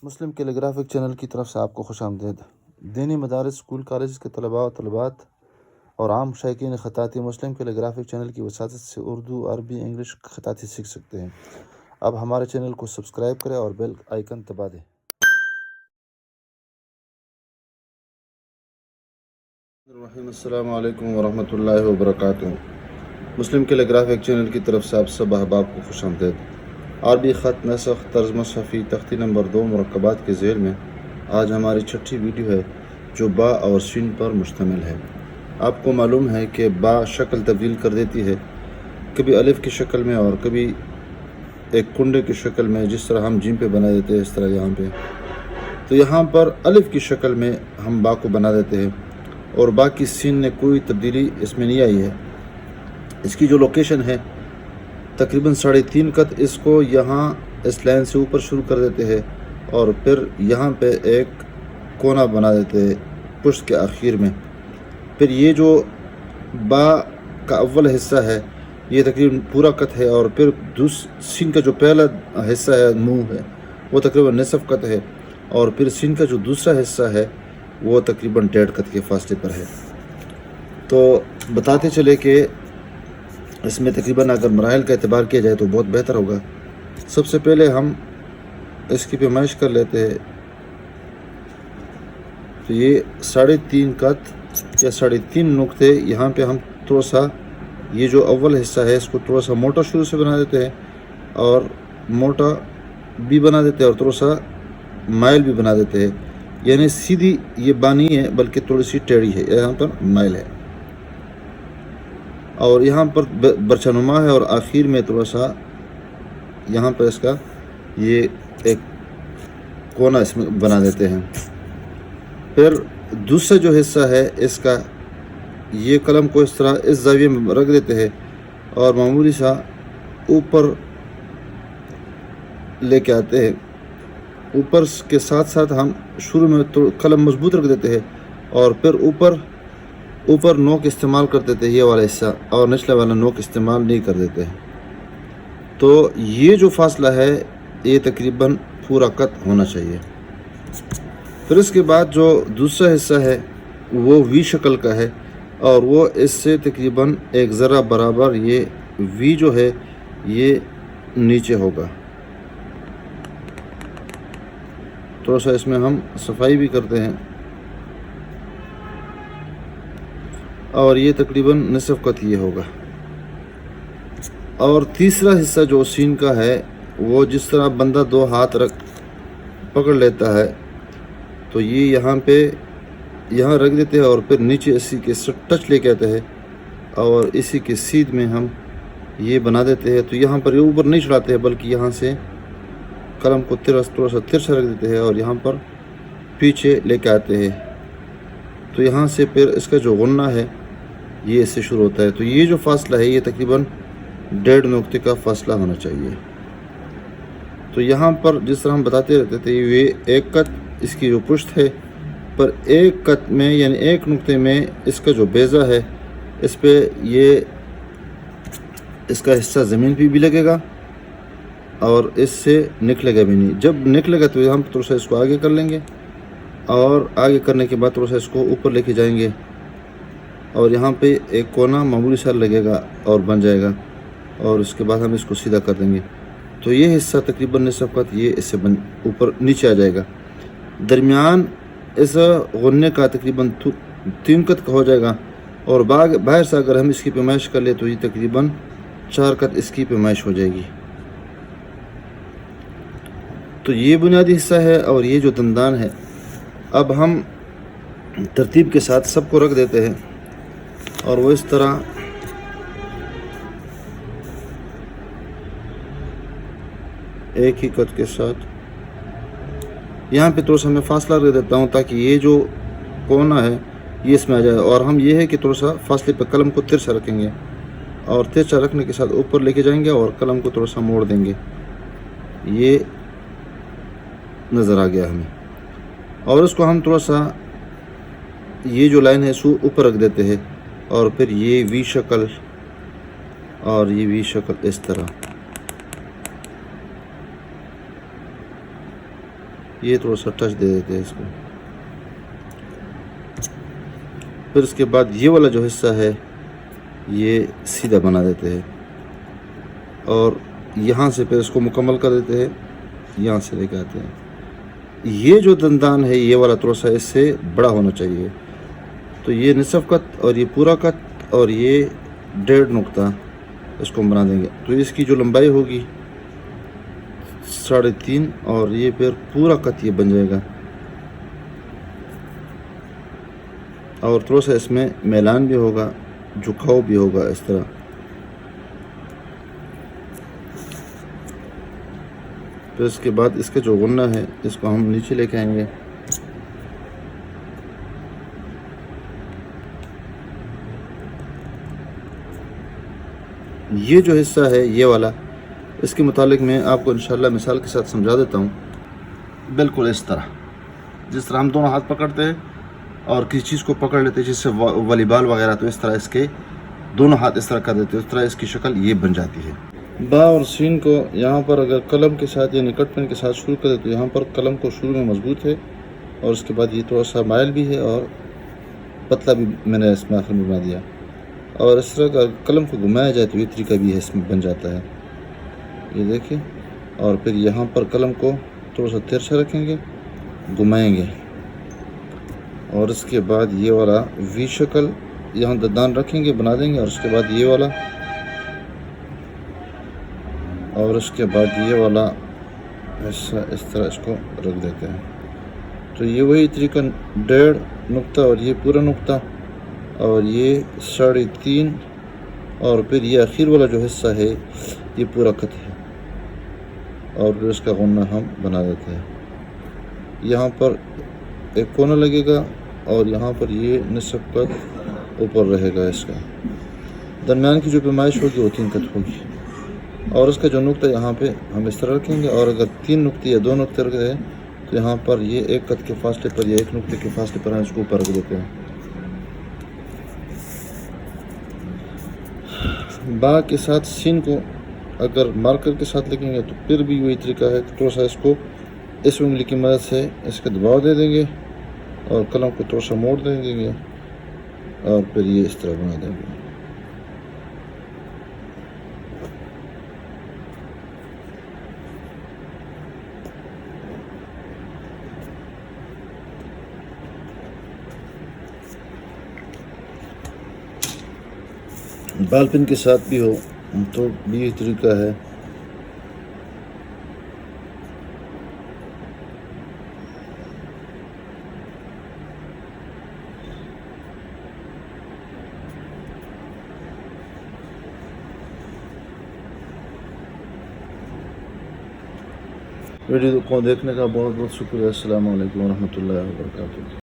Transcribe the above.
مسلم کیلیگرافک channel کی طرف سے آپ کو خوش آمدید۔ دینی مدارس، اسکول، کالج کے طلباء و طالبات اور عام شائقین خطاطی مسلم کیلیگرافک چینل کی وساطت سے اردو، عربی، انگلش خطاطی سیکھ سکتے ہیں۔ اب ہمارے چینل کو سبسکرائب کریں اور بیل آئیکن دبا دیں۔ السلام علیکم ورحمۃ اللہ وبرکاتہ۔ مسلم کیلیگرافک چینل کی طرف سے آپ سب احباب کو خوش آمدید۔ عربی خط نسخ طرز مصحفی تختی نمبر 2 مرکبات کے ذیل میں آج ہماری چھٹی ویڈیو ہے جو با اور سین پر مشتمل ہے۔ آپ کو معلوم ہے کہ با شکل تبدیل کر دیتی ہے، کبھی الف کی شکل میں اور کبھی ایک کنڈے کی شکل میں، جس طرح ہم جیم پہ بنا دیتے ہیں اس طرح یہاں پہ۔ تو یہاں پر الف کی شکل میں ہم با کو بنا دیتے ہیں اور با کی سین نے کوئی تبدیلی اس میں نہیں آئی ہے۔ اس کی جو لوکیشن ہے تقریباً 3.5 قط، اس کو یہاں اس لائن سے اوپر شروع کر دیتے ہیں اور پھر یہاں پہ ایک کونا بنا دیتے ہیں پشت کے آخر میں۔ پھر یہ جو با کا اول حصہ ہے یہ تقریباً پورا قط ہے، اور پھر سین کا جو پہلا حصہ ہے منہ ہے وہ تقریباً نصف قط ہے، اور پھر سین کا جو دوسرا حصہ ہے وہ تقریباً 1.5 قط کے فاصلے پر ہے۔ تو بتاتے چلے کہ اس میں تقریباً اگر مراحل کا اعتبار کیا جائے تو بہت بہتر ہوگا۔ سب سے پہلے ہم اس کی پیمائش کر لیتے ہیں۔ تو یہ 3.5 قط یا 3.5 نقطے، یہاں پہ ہم تھوڑا سا یہ جو اول حصہ ہے اس کو تھوڑا سا موٹا شروع سے بنا دیتے ہیں، اور موٹا بھی بنا دیتے ہیں اور تھوڑا سا مائل بھی بنا دیتے ہیں، یعنی سیدھی یہ بانی ہے بلکہ تھوڑی سی ٹیڑھی ہے، یہاں پر مائل ہے، اور یہاں پر برچہ نما ہے، اور آخر میں تھوڑا سا یہاں پر اس کا یہ ایک کونا اس میں بنا دیتے ہیں۔ پھر دوسرا جو حصہ ہے اس کا، یہ قلم کو اس طرح اس زاویے میں رکھ دیتے ہیں اور معمولی سا اوپر لے کے آتے ہیں۔ اوپر کے ساتھ ساتھ ہم شروع میں قلم مضبوط رکھ دیتے ہیں اور پھر اوپر نوک استعمال کر دیتے ہیں، یہ والا حصہ، اور نچلا والا نوک استعمال نہیں کر دیتے ہیں۔ تو یہ جو فاصلہ ہے یہ تقریباً پورا قط ہونا چاہیے۔ پھر اس کے بعد جو دوسرا حصہ ہے وہ وی شکل کا ہے، اور وہ اس سے تقریباً 1 ذرہ برابر یہ وی جو ہے یہ نیچے ہوگا۔ تھوڑا سا اس میں ہم صفائی بھی کرتے ہیں، اور یہ تقریباً نصف قط یہ ہوگا۔ اور تیسرا حصہ جو سین کا ہے وہ جس طرح بندہ 2 ہاتھ پکڑ لیتا ہے، تو یہ یہاں رکھ دیتے ہیں اور پھر نیچے اسی کے ٹچ لے کے آتے ہیں، اور اسی کے سیدھ میں ہم یہ بنا دیتے ہیں۔ تو یہاں پر یہ اوپر نہیں چڑھاتے ہیں بلکہ یہاں سے قلم کو تھوڑا سا ترچھا رکھ دیتے ہیں اور یہاں پر پیچھے لے کے آتے ہیں۔ تو یہاں سے پھر اس کا جو غنہ ہے یہ اس سے شروع ہوتا ہے۔ تو یہ جو فاصلہ ہے یہ تقریباً 1.5 نقطے کا فاصلہ ہونا چاہیے۔ تو یہاں پر جس طرح ہم بتاتے رہتے تھے یہ 1 قط اس کی جو پشت ہے، پر 1 قط میں یعنی 1 نقطے میں اس کا جو بیضہ ہے اس پہ یہ اس کا حصہ زمین پہ بھی لگے گا اور اس سے نکلے گا بھی نہیں۔ جب نکلے گا تو ہم تھوڑا سا اس کو آگے کر لیں گے، اور آگے کرنے کے بعد تھوڑا سا اس کو اوپر لے کے جائیں گے، اور یہاں پہ ایک کونا معمولی سا لگے گا اور بن جائے گا، اور اس کے بعد ہم اس کو سیدھا کر دیں گے۔ تو یہ حصہ تقریباً نصف قط یہ اس سے اوپر نیچے آ جائے گا۔ درمیان اس غنے کا تقریباً 3 قط کا ہو جائے گا، اور باہر سے اگر ہم اس کی پیمائش کر لیں تو یہ تقریباً 4 قط اس کی پیمائش ہو جائے گی۔ تو یہ بنیادی حصہ ہے، اور یہ جو دندان ہے اب ہم ترتیب کے ساتھ سب کو رکھ دیتے ہیں، اور وہ اس طرح ایک ہی قط کے ساتھ یہاں پہ تھوڑا سا میں فاصلہ رکھ دیتا ہوں تاکہ یہ جو کونا ہے یہ اس میں آ جائے، اور ہم یہ ہے کہ تھوڑا سا فاصلے پہ قلم کو ترچھا رکھیں گے، اور ترچھا رکھنے کے ساتھ اوپر لے کے جائیں گے اور قلم کو تھوڑا سا موڑ دیں گے۔ یہ نظر آ گیا ہمیں، اور اس کو ہم تھوڑا سا یہ جو لائن ہے سو اوپر رکھ دیتے ہیں، اور پھر یہ وی شکل اور یہ وی شکل اس طرح۔ یہ تھوڑا سا ٹچ دے دیتے ہیں اس کو. پھر اس کے بعد یہ والا جو حصہ ہے یہ سیدھا بنا دیتے ہیں اور یہاں سے پھر اس کو مکمل کر دیتے ہیں, یہاں سے لے کے آتے ہیں. یہ جو دندان ہے یہ والا تھوڑا سا اس سے بڑا ہونا چاہیے, تو یہ نصف کت اور یہ پورا کت اور یہ 1.5 نقطہ اس کو ہم بنا دیں گے. تو اس کی جو لمبائی ہوگی 3.5 اور یہ پھر پورا کت یہ بن جائے گا. اور تھوڑا سا اس میں میلان بھی ہوگا, جھکاؤ بھی ہوگا اس طرح. پھر اس کے بعد اس کا جو غنہ ہے اس کو ہم نیچے لے کے آئیں گے. یہ جو حصہ ہے یہ والا, اس کے متعلق میں آپ کو انشاءاللہ مثال کے ساتھ سمجھا دیتا ہوں. بالکل اس طرح, جس طرح ہم دونوں ہاتھ پکڑتے ہیں اور کسی چیز کو پکڑ لیتے ہیں جیسے والی بال وغیرہ, تو اس طرح اس کے دونوں ہاتھ اس طرح کر دیتے ہیں, اس طرح اس کی شکل یہ بن جاتی ہے. با اور سین کو یہاں پر اگر قلم کے ساتھ یعنی کٹ پین کے ساتھ شروع کرے تو یہاں پر قلم کو شروع میں مضبوط ہے اور اس کے بعد یہ تھوڑا سا مائل بھی ہے اور پتلا بھی میں نے اس میں آخر میں بنا دیا. اور اس طرح کا قلم کو گھمایا جائے تو یہ طریقہ بھی ہے اس میں بن جاتا ہے, یہ دیکھیں. اور پھر یہاں پر قلم کو تھوڑا سا ترچھا رکھیں گے, گھمائیں گے اور اس کے بعد یہ والا وی شکل یہاں دندان رکھیں گے, بنا دیں گے. اور اس کے بعد یہ والا اور اس کے بعد یہ والا حصہ اس طرح اس کو رکھ دیتے ہیں. تو یہ وہی طریقہ 1.5 نقطہ اور یہ پورا نقطہ اور یہ 3.5 اور پھر یہ آخر والا جو حصہ ہے یہ پورا کت ہے اور پھر اس کا غنہ ہم بنا دیتے ہیں. یہاں پر ایک کونا لگے گا اور یہاں پر یہ نصف کت اوپر رہے گا. اس کا درمیان کی جو پیمائش ہوگی وہ 3 کت ہوگی اور اس کا جو نقطہ یہاں پہ ہم اس طرح رکھیں گے. اور اگر 3 نقطے یا 2 نقطے رکھے ہیں تو یہاں پر یہ 1 کت کے فاصلے پر یا 1 نقطے کے فاصلے پر ہم اس کو اوپر رکھ دیتے ہیں. با کے ساتھ سین کو اگر مارکر کے ساتھ لکھیں گے تو پھر بھی وہی طریقہ ہے, تھوڑا سا اس کو اس انگلی کی مدد سے اس کا دباؤ دے دیں گے اور قلم کو تھوڑا سا موڑ دیں گے اور پھر یہ اس طرح بنا دیں گے. بال پن کے ساتھ بھی ہو تو بھی یہ طریقہ ہے. ویڈیو کو دیکھنے کا بہت بہت شکریہ. السلام علیکم ورحمۃ اللہ وبرکاتہ.